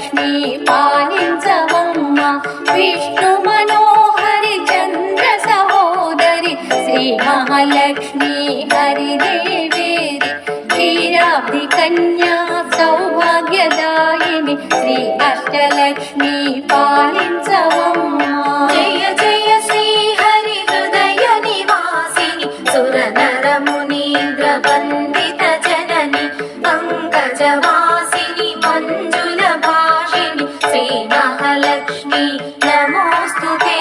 లక్ష్మీ పాలించవమ్మ విష్ణు మనోహరి చంద్ర సహోదరి శ్రీ మహాలక్ష్మి హరిదేవేరి క్షీరాబ్ది కన్యా సౌభాగ్యదాయిని శ్రీ అష్టలక్ష్మి పాలించవమ్మ జయ జయ శ్రీ హరి హృదయ నివాసిని సుర నర మునీంద్ర వందిత జనని పంకజవాసిని మంజుల భాషిని శ్రీ మహాలక్ష్మి నమోస్తుతే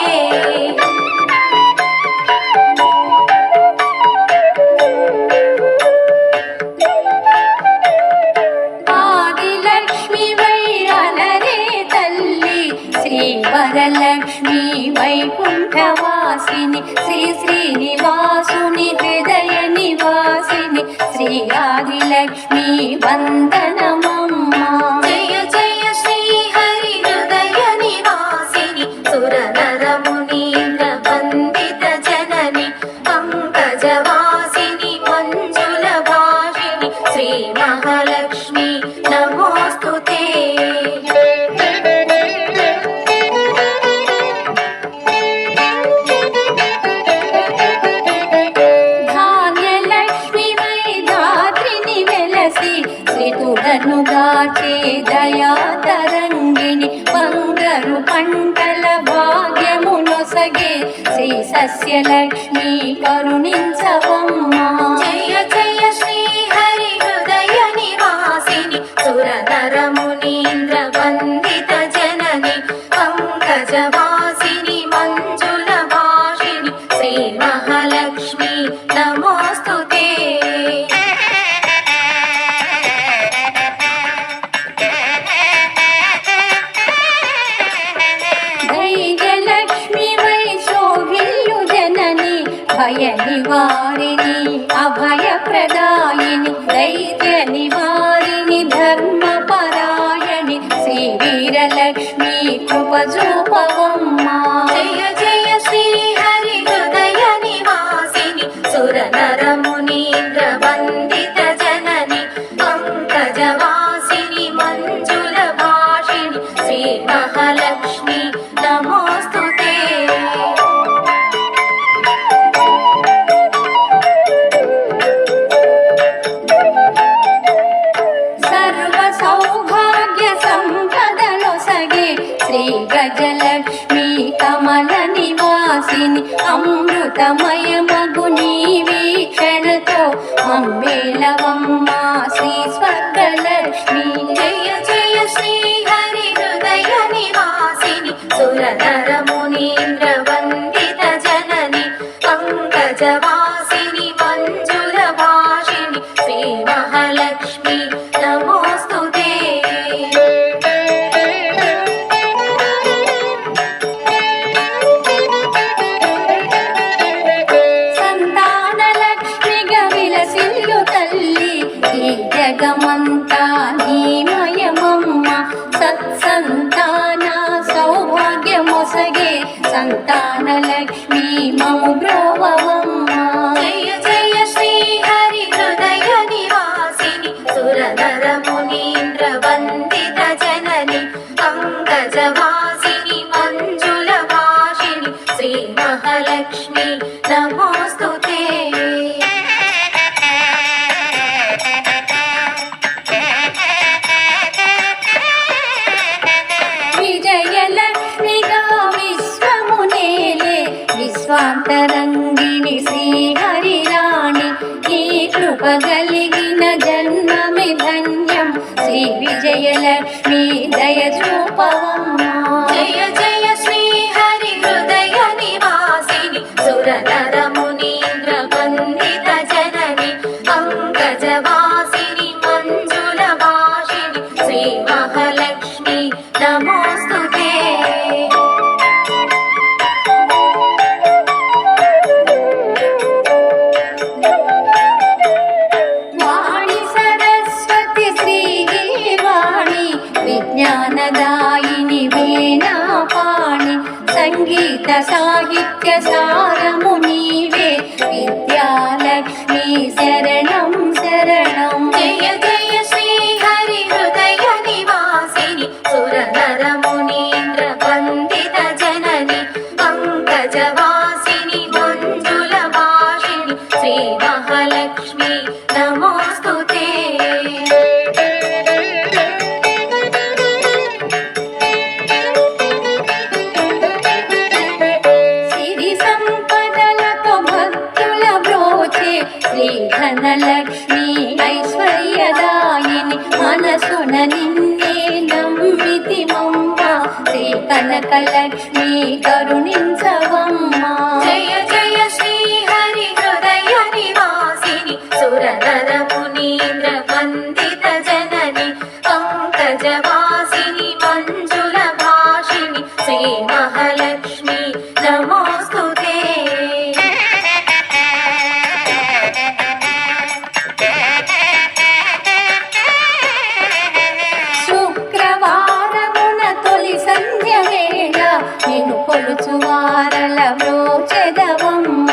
వరలక్ష్మి వైకుంఠవాసిని శ్రీ శ్రీనివాసుని హృదయ నివాసిని శ్రీ ఆదిలక్ష్మి వందనమమ్మ జయ జయ శ్రీ హరి హృదయ నివాసిని సుర నర మునీంద్ర వందిత జనని పంకజవాసిని మంజుల భాషిని శ్రీ మహాలక్ష్మి నమోస్తుతే గాచే దయా తరంగిణి బంగారు పంటల భాగ్యమునొసగే శ్రీ సస్యలక్ష్మి కరుణించవమ్మ జయ జయ శ్రీ హరి హృదయ నివాసిని సుర నర మునీంద్ర వందిత జనని పంకజవాసిని మంజుల భాషిని శ్రీ మహాలక్ష్మి నమోస్తుతే భయ నివారిణి అభయ ప్రదాయిని దైత్య నివారిణి ధర్మపరాయణి శ్రీ వీరలక్ష్మి కృప చూపవమ్మ జయ జయ శ్రీ హరి హృదయ నివాసిని సుర నర మునీంద్ర వందిత జనని పంకజవాసిని మంజుల భాషిని శ్రీ మహాలక్ష్మి నమోస్తుతే శ్రీ గజలక్ష్మి కమల నివాసిని అమృతమయమగు నీ వీక్షణతో మమ్మేలవమ్మ శ్రీ స్వర్గలక్ష్మి జయ జయ శ్రీ హరి హృదయ నివాసిని సుర నర మునీంద్ర వందిత జనని పంకజవాసిని మంజుల భాషిని శ్రీ మహాలక్ష్మి నమోస్తుతే జగమంతా నీమయమమ్మ సత్సంతాన సౌభాగ్యమొసగే సంతాన లక్ష్మి మము బ్రోవమ్మ జయ జయ శ్రీ హరి హృదయ నివాసిని సుర నర మునీంద్ర వందిత జనని పంకజవాసిని మంజుల భాషిని శ్రీ మహాలక్ష్మి నమోస్తుతే విశ్వాంతరంగిణి శ్రీహరిరాణి ఈ కృప కలిగిన జన్మమి ధన్యం శ్రీ విజయలక్ష్మి దయ చూపవమ్మ జయ జయ శ్రీ హరి హృదయ నివాసిని సుర నర మునీంద్ర వందిత జనని పంకజవాసిని మంజుల భాషిని శ్రీ మహాలక్ష్మి నమోస్తుతే జ్ఞానదాయిని వీణాపాణి సంగీత సాహిత్య సారము నీవే విద్యాలక్ష్మి శరణం శరణం జయ జయ శ్రీ హరి హృదయ నివాసిని सुरनरमुनीन्द्र वन्दित जननि पङ्कजवासिनि मञ्जुलभाषिणि श्रीमहालक्ष्मी नमोऽस्तु ते। సిరి సంపదలతో భక్తుల బ్రోచే శ్రీ ధనలక్ష్మి ఐశ్వర్యదాయిని మనసున నిన్నే నమ్మితిమమ్మ శ్రీ కనకలక్ష్మి కరుణించవమ్మ. जय जय श्री हरि हृदय निवासिनि सुरनर मुनीन्द्र वन्दित जननि पङ्कजवासिनि मञ्जुल भाषिणि श्री महालक्ष्मी नमोऽस्तु ते। శుక్రవారమున తొలి సంధ్య వేళ నిన్ను కొలుచువారల బ్రోచెదవమ్మ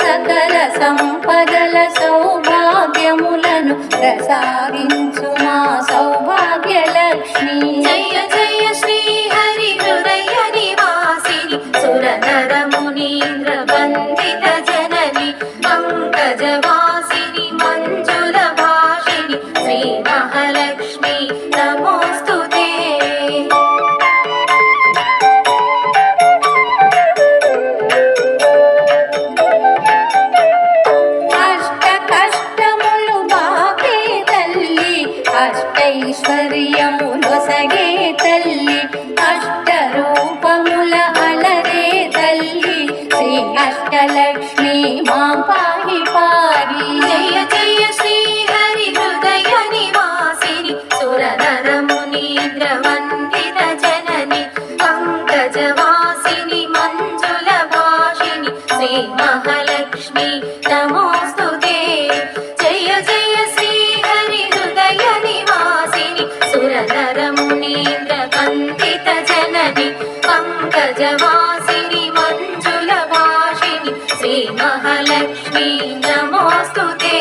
సకల సంపదల సౌభాగ్యములను ప్రసాదించు మా సౌభాగ్య లక్ష్మి. जय जय श्री हरि हृदय निवासिनि सुरनर मुनीन्द्र वन्दित जननि पङ्कजवासिनि मञ्जुल भाषिणि श्री महालक्ष्मी नमोऽस्तु ते। అష్ట కష్టములు బాపే తల్లి అష్టైశ్వర్యములు సగే తల్లి అష్ట రూపముల అలరే తల్లి శ్రీ అష్టలక్ష్మి మా పాహి పారి. जय जय श्री हरि हृदय निवासिनि सुरनर मुनीन्द्र वन्दित जननि पङ्कजवासिनि मञ्जुल भाषिणि श्री महालक्ष्मी नमोऽस्तु ते। जय जय श्री हरि हृदय निवासिनि सुरनर मुनीन्द्र वन्दित जननि पङ्कजवासिनि मञ्जुल भाषिणि श्री महालक्ष्मी नमोऽस्तु ते।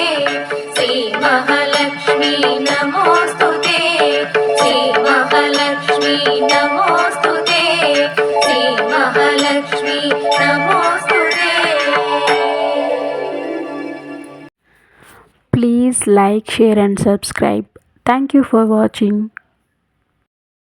श्री महालक्ष्मी नमोऽस्तु ते। श्री महालक्ष्मी नमोऽस्तु ते। श्री महालक्ष्मी नमोऽस्तु ते। Please like, share and subscribe. Thank you for watching.